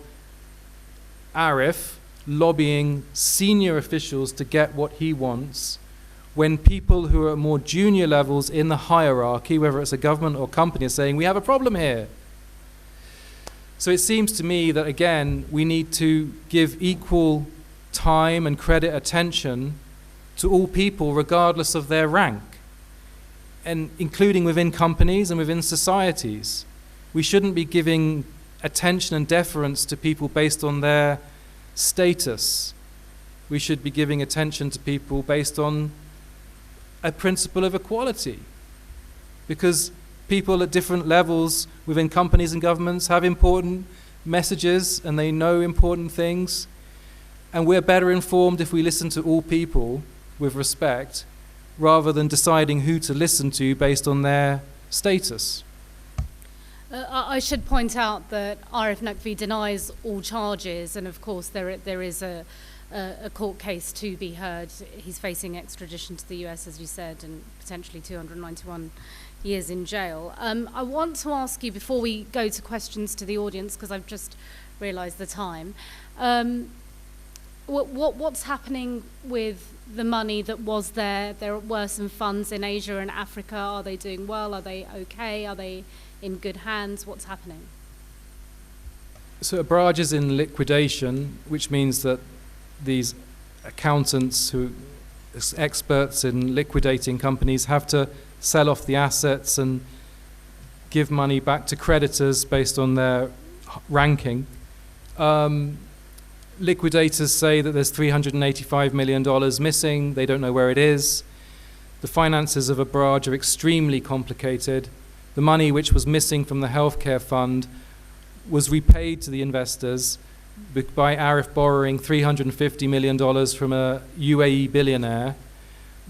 Arif lobbying senior officials to get what he wants, when people who are at more junior levels in the hierarchy, whether it's a government or company, are saying, we have a problem here. So it seems to me that, again, we need to give equal time and credit attention to all people regardless of their rank, and including within companies and within societies. We shouldn't be giving attention and deference to people based on their status. We should be giving attention to people based on a principle of equality, because people at different levels within companies and governments have important messages and they know important things, and we're better informed if we listen to all people with respect rather than deciding who to listen to based on their status. I should point out that Arif Naqvi denies all charges, and of course there is a court case to be heard. He's facing extradition to the US, as you said, and potentially 291 years in jail. I want to ask you, before we go to questions to the audience, because I've just realised the time, what's happening with the money that was there? There were some funds in Asia and Africa. Are they doing well? Are they okay? Are they in good hands? What's happening? So Abraj is in liquidation, which means that these accountants who are experts in liquidating companies have to sell off the assets and give money back to creditors based on their ranking. Liquidators say that there's $385 million missing. They don't know where it is. The finances of Abraj are extremely complicated. The money which was missing from the healthcare fund was repaid to the investors by Arif borrowing $350 million from a UAE billionaire.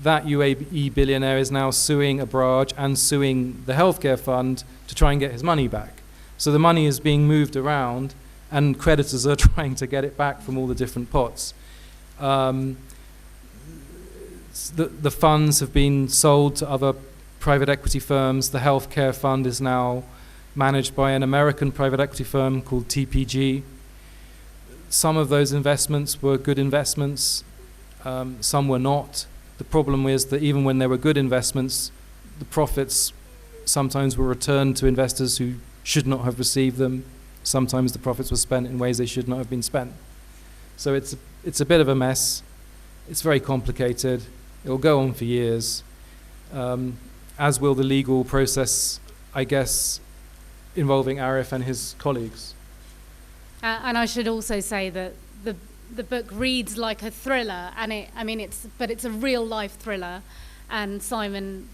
That UAE billionaire is now suing Abraj and suing the healthcare fund to try and get his money back. So the money is being moved around, and creditors are trying to get it back from all the different pots. The funds have been sold to other private equity firms. The healthcare fund is now managed by an American private equity firm called TPG. Some of those investments were good investments, some were not. The problem is that even when there were good investments, the profits sometimes were returned to investors who should not have received them. Sometimes the profits were spent in ways they should not have been spent. So it's a bit of a mess. It's very complicated. It will go on for years, as will the legal process, I guess, involving Arif and his colleagues. And I should also say that the book reads like a thriller, and it's a real life thriller, and Simon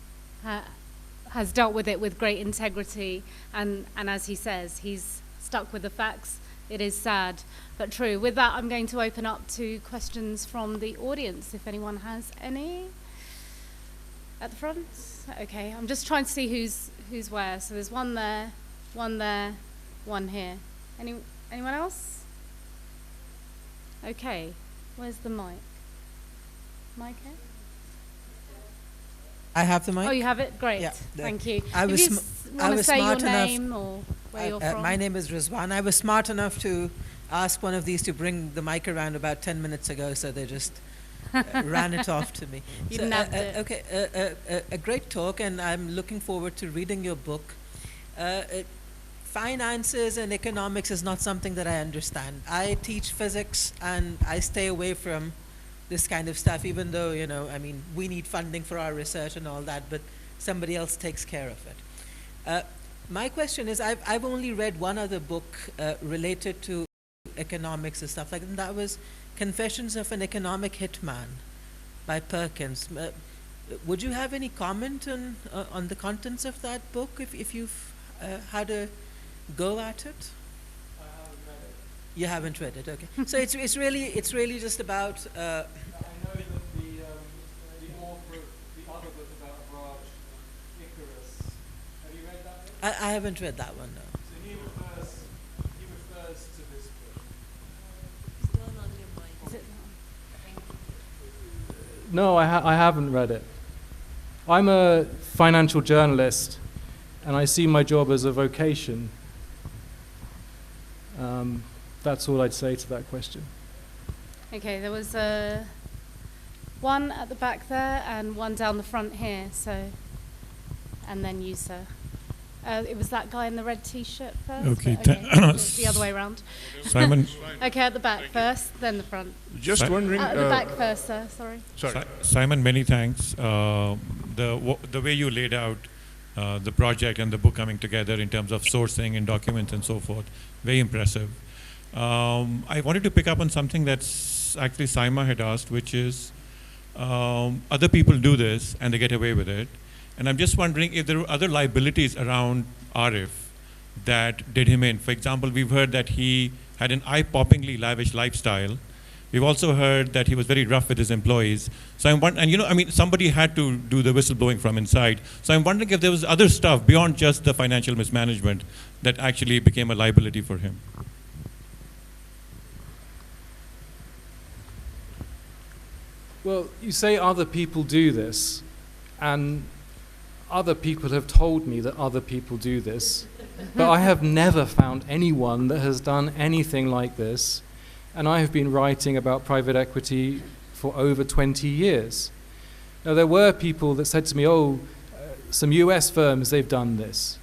has dealt with it with great integrity, and as he says, he's stuck with the facts. It is sad but true. With that, I'm going to open up to questions from the audience, if anyone has any. At the front? Okay, I'm just trying to see who's where. So there's one there, one here. Anyone else? Okay, where's the mic? Mic here? I have the mic. Oh, you have it? Great, Yeah, thank you. I If was you sm- I want to was say your smart enough- name or where you're from. My name is Rizwan. I was smart enough to ask one of these to bring the mic around about 10 minutes ago, so they just ran it off to me. You nabbed it. Okay, a great talk, and I'm looking forward to reading your book. Finances and economics is not something that I understand. I teach physics, and I stay away from this kind of stuff, even though, you know, I mean, we need funding for our research and all that, but somebody else takes care of it. My question is, I've only read one other book related to economics and stuff like that, and that was Confessions of an Economic Hitman by Perkins. Would you have any comment on the contents of that book, if you've had a go at it? I haven't read it. You haven't read it, okay. So it's really just about. I know that the author of the other book about Raj, Icarus. Have you read that book? I haven't read that one, no. So he refers to this book. Still on your mind. Is it No, I haven't read it. I'm a financial journalist, and I see my job as a vocation. That's all I'd say to that question. Okay, there was one at the back there and one down the front here, so, and then you, sir. It was that guy in the red t-shirt first? Okay, it's the other way around. Simon. Okay, at the back first, then the front. Just wondering. At the back first, sir, sorry. Simon, many thanks. The way you laid out the project and the book coming together in terms of sourcing and documents and so forth, very impressive. I wanted to pick up on something that's actually Saima had asked, which is other people do this and they get away with it. And I'm just wondering if there are other liabilities around Arif that did him in. For example, we've heard that he had an eye-poppingly lavish lifestyle. We've also heard that he was very rough with his employees. So I'm wondering, and you know, I mean, somebody had to do the whistleblowing from inside. So I'm wondering if there was other stuff beyond just the financial mismanagement that actually became a liability for him. Well, you say other people do this, and other people have told me that other people do this, but I have never found anyone that has done anything like this. And I have been writing about private equity for over 20 years. Now, there were people that said to me, some US firms, they've done this.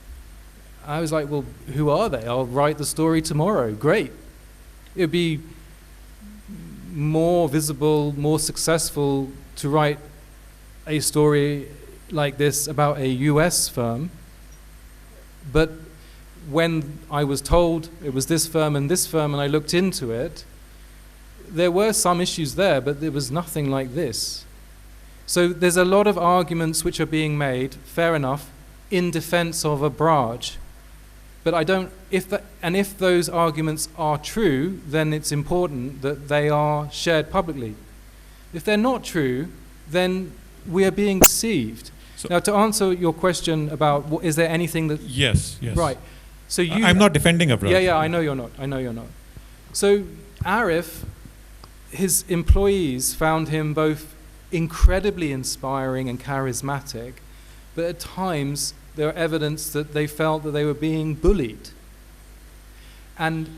I was like, well, who are they? I'll write the story tomorrow. Great. It would be more visible, more successful to write a story like this about a US firm. But when I was told it was this firm and I looked into it, there were some issues there, but there was nothing like this. So there's a lot of arguments which are being made, fair enough, in defense of a barrage. But if those arguments are true, then it's important that they are shared publicly. If they're not true, then we are being deceived. So now, to answer your question about is there anything that... Yes. Right. So I'm not defending Abraj. Yeah, I know you're not. So Arif, his employees found him both incredibly inspiring and charismatic, but at times there are evidence that they felt that they were being bullied. And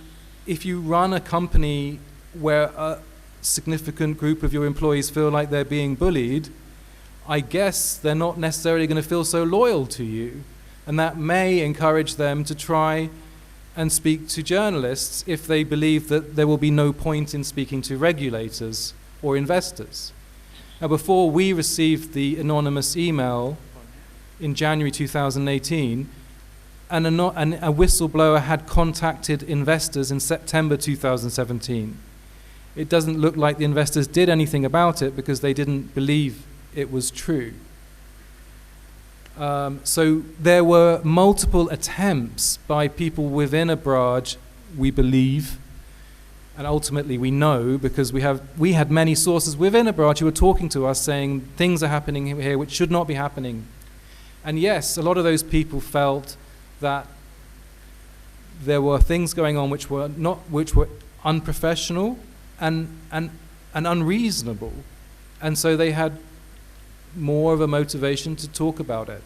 if you run a company where a significant group of your employees feel like they're being bullied, I guess they're not necessarily going to feel so loyal to you. And that may encourage them to try and speak to journalists if they believe that there will be no point in speaking to regulators or investors. Now, before we received the anonymous email in January 2018, a whistleblower had contacted investors in September 2017. It doesn't look like the investors did anything about it because they didn't believe it was true. So there were multiple attempts by people within Abraj, we believe, and ultimately we know because we had many sources within Abraj who were talking to us saying things are happening here which should not be happening. And yes, a lot of those people felt that there were things going on which were unprofessional and unreasonable, and so they had more of a motivation to talk about it.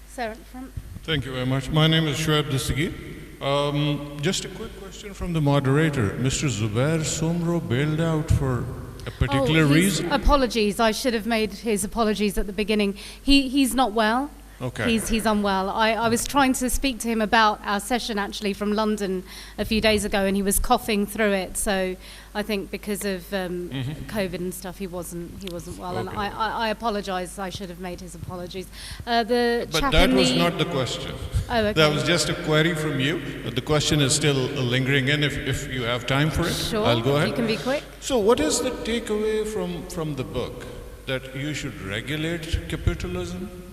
Sarah at the front. Thank you very much. My name is Shoaib Distaghi. Just a quick question from the moderator. Mr. Zubair Somro bailed out for a particular reason? Apologies. I should have made his apologies at the beginning. He's not well. Okay. He's unwell. I was trying to speak to him about our session actually from London a few days ago, and he was coughing through it. So I think because of COVID and stuff, he wasn't well. Okay. And I apologise. I should have made his apologies. But that was not the question. Oh, okay. That was just a query from you. But the question is still lingering in. If you have time for it, Sure. I'll go ahead. You can be quick. So, what is the takeaway from the book? That you should regulate capitalism?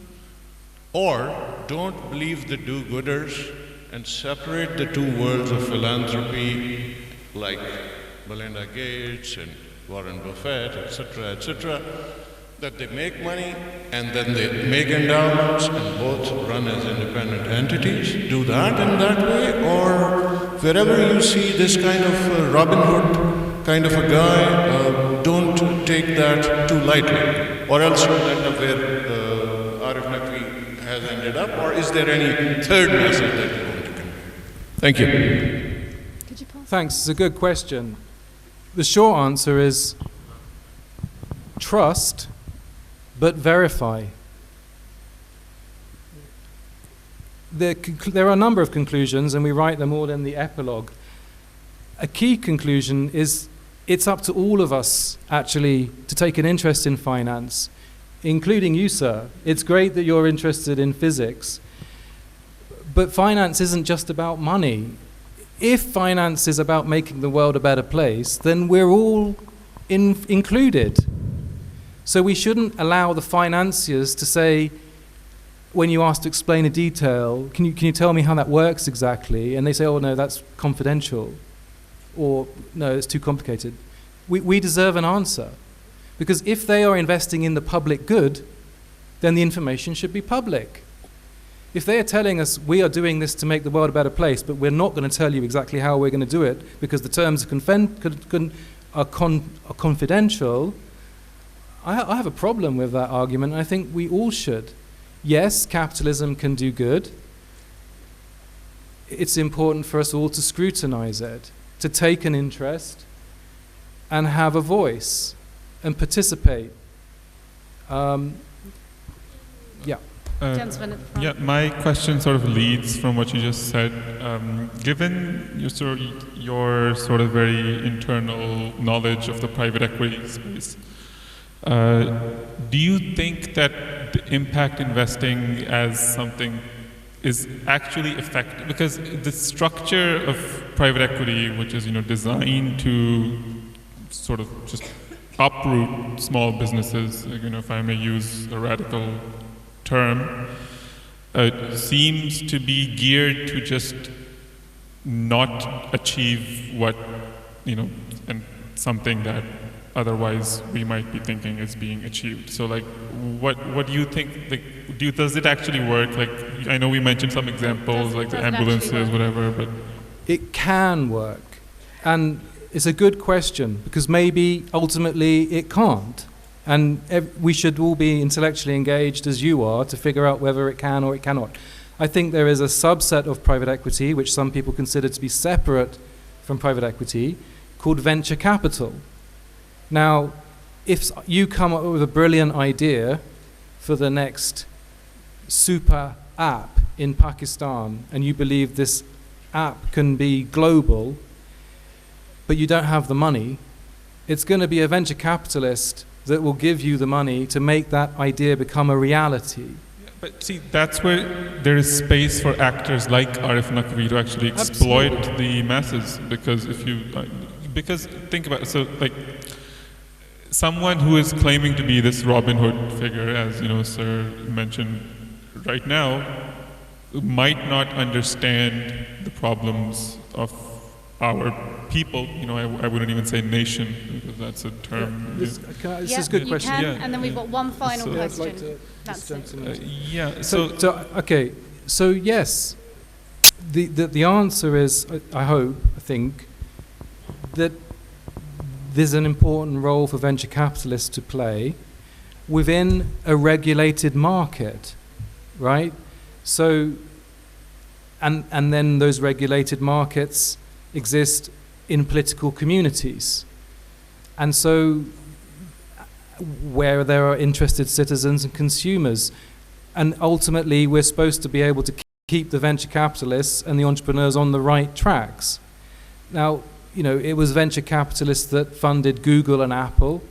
Or don't believe the do-gooders and separate the two worlds of philanthropy, like Melinda Gates and Warren Buffett, etc., that they make money and then they make endowments and both run as independent entities. Do that in that way, or wherever you see this kind of Robin Hood kind of a guy, don't take that too lightly, or else you'll end up where Arif Naqvi has ended up, or is there any third message that you want to convey? Thank you. Could you pass? Thanks, it's a good question. The short answer is trust, but verify. There are a number of conclusions, and we write them all in the epilogue. A key conclusion is it's up to all of us, actually, to take an interest in finance, including you, sir. It's great that you're interested in physics, but finance isn't just about money. If finance is about making the world a better place, then we're all included. So we shouldn't allow the financiers to say, when you ask to explain a detail, can you tell me how that works exactly? And they say, oh no, that's confidential. Or no, it's too complicated. We deserve an answer. Because if they are investing in the public good, then the information should be public. If they are telling us we are doing this to make the world a better place, but we're not going to tell you exactly how we're going to do it because the terms are confidential, I have a problem with that argument. I think we all should. Yes, capitalism can do good. It's important for us all to scrutinize it, to take an interest and have a voice and participate. Gentleman at the front. Yeah, my question sort of leads from what you just said. Given your sort of very internal knowledge of the private equity space, do you think that the impact investing as something is actually effective? Because the structure of private equity, which is designed to sort of just uproot small businesses, if I may use a radical term, seems to be geared to just not achieve what, and something that otherwise we might be thinking is being achieved. So what do you think, does it actually work? I know we mentioned some examples, like the ambulances, whatever, but... It can work. And it's a good question, because maybe ultimately it can't. And we should all be intellectually engaged, as you are, to figure out whether it can or it cannot. I think there is a subset of private equity, which some people consider to be separate from private equity, called venture capital. Now, if you come up with a brilliant idea for the next super app in Pakistan, and you believe this app can be global, but you don't have the money, it's going to be a venture capitalist that will give you the money to make that idea become a reality. But see, that's where there is space for actors like Arif Naqvi to actually exploit the masses. Because because think about it, so someone who is claiming to be this Robin Hood figure, as Sir mentioned right now, might not understand the problems of our people. I wouldn't even say nation, because that's a term. This is a good question. Can, and then we've got one final question. That's it. Okay. So yes, the answer is, I think, that there's an important role for venture capitalists to play within a regulated market, right? So and then those regulated markets exist in political communities. And so where there are interested citizens and consumers. And ultimately, we're supposed to be able to keep the venture capitalists and the entrepreneurs on the right tracks. Now, you know, it was venture capitalists that funded Google and Apple,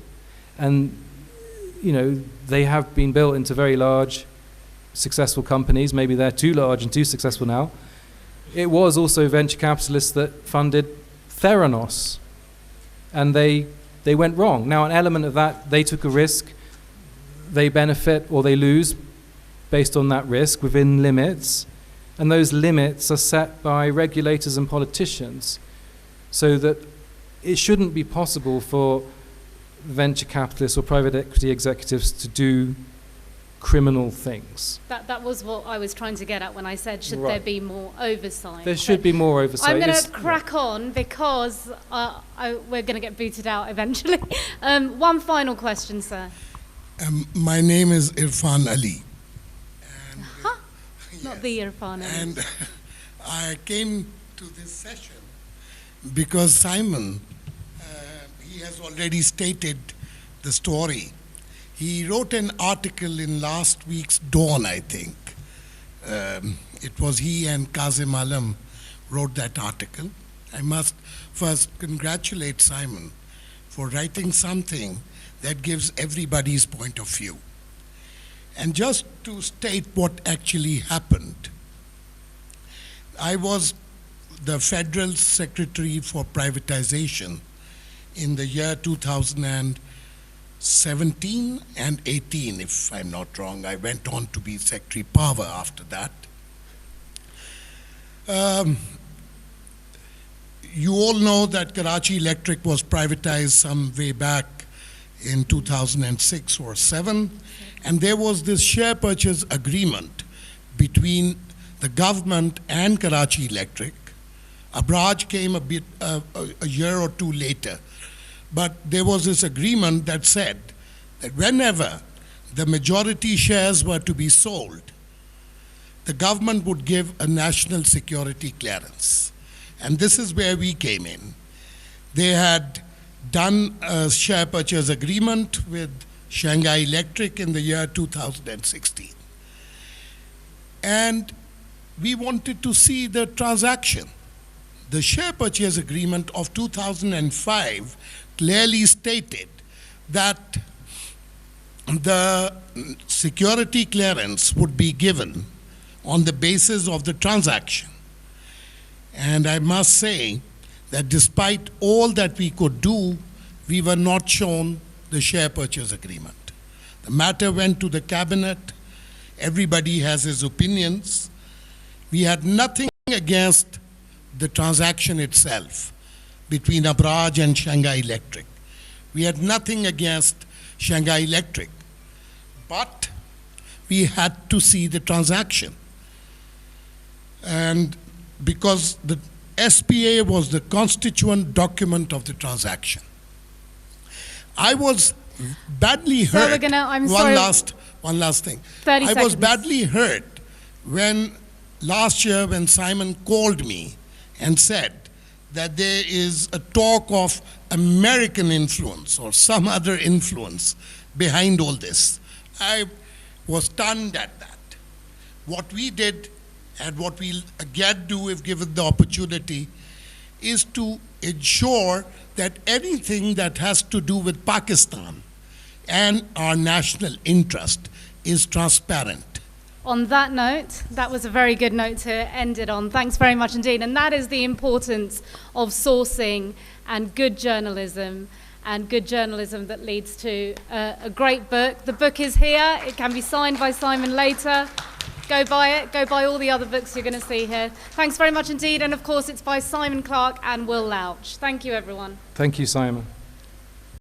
and, you know, they have been built into very large, successful companies. Maybe they're too large and too successful now. It was also venture capitalists that funded Theranos, and they went wrong. Now, an element of that, they took a risk, they benefit or they lose based on that risk within limits, and those limits are set by regulators and politicians, so that it shouldn't be possible for venture capitalists or private equity executives to do criminal things. That was what I was trying to get at when I said, should Right. there be more oversight? There should be more oversight. I'm going to crack on because we're going to get booted out eventually. One final question, sir. My name is Irfan Ali. And, Not the Irfan. And I came to this session because Simon, he has already stated the story. He wrote an article in last week's Dawn, I think. It was he and Kazim Alam wrote that article. I must first congratulate Simon for writing something that gives everybody's point of view. And just to state what actually happened, I was the Federal Secretary for Privatization in the year 2017 and 18, if I'm not wrong. I went on to be Secretary Power after that. You all know that Karachi Electric was privatized some way back in 2006 or 7, and there was this share purchase agreement between the government and Karachi Electric. Abraj came a year or two later, but there was this agreement that said that whenever the majority shares were to be sold, the government would give a national security clearance. And this is where we came in. They had done a share purchase agreement with Shanghai Electric in the year 2016. And we wanted to see the transaction. The share purchase agreement of 2005 clearly stated that the security clearance would be given on the basis of the transaction. And I must say that despite all that we could do, we were not shown the share purchase agreement. The matter went to the cabinet. Everybody has his opinions. We had nothing against the transaction itself between Abraj and Shanghai Electric. We had nothing against Shanghai Electric, but we had to see the transaction. And because the SPA was the constituent document of the transaction. I was badly hurt. So we're gonna, I'm one sorry. One last thing. 30 I seconds. was badly hurt when last year when Simon called me and said that there is a talk of American influence or some other influence behind all this. I was stunned at that. What we did and what we'll again do if given the opportunity is to ensure that anything that has to do with Pakistan and our national interest is transparent. On that note, that was a very good note to end it on. Thanks very much indeed. And that is the importance of sourcing and good journalism that leads to a great book. The book is here. It can be signed by Simon later. Go buy it. Go buy all the other books you're going to see here. Thanks very much indeed. And of course, it's by Simon Clark and Will Louch. Thank you, everyone. Thank you, Simon.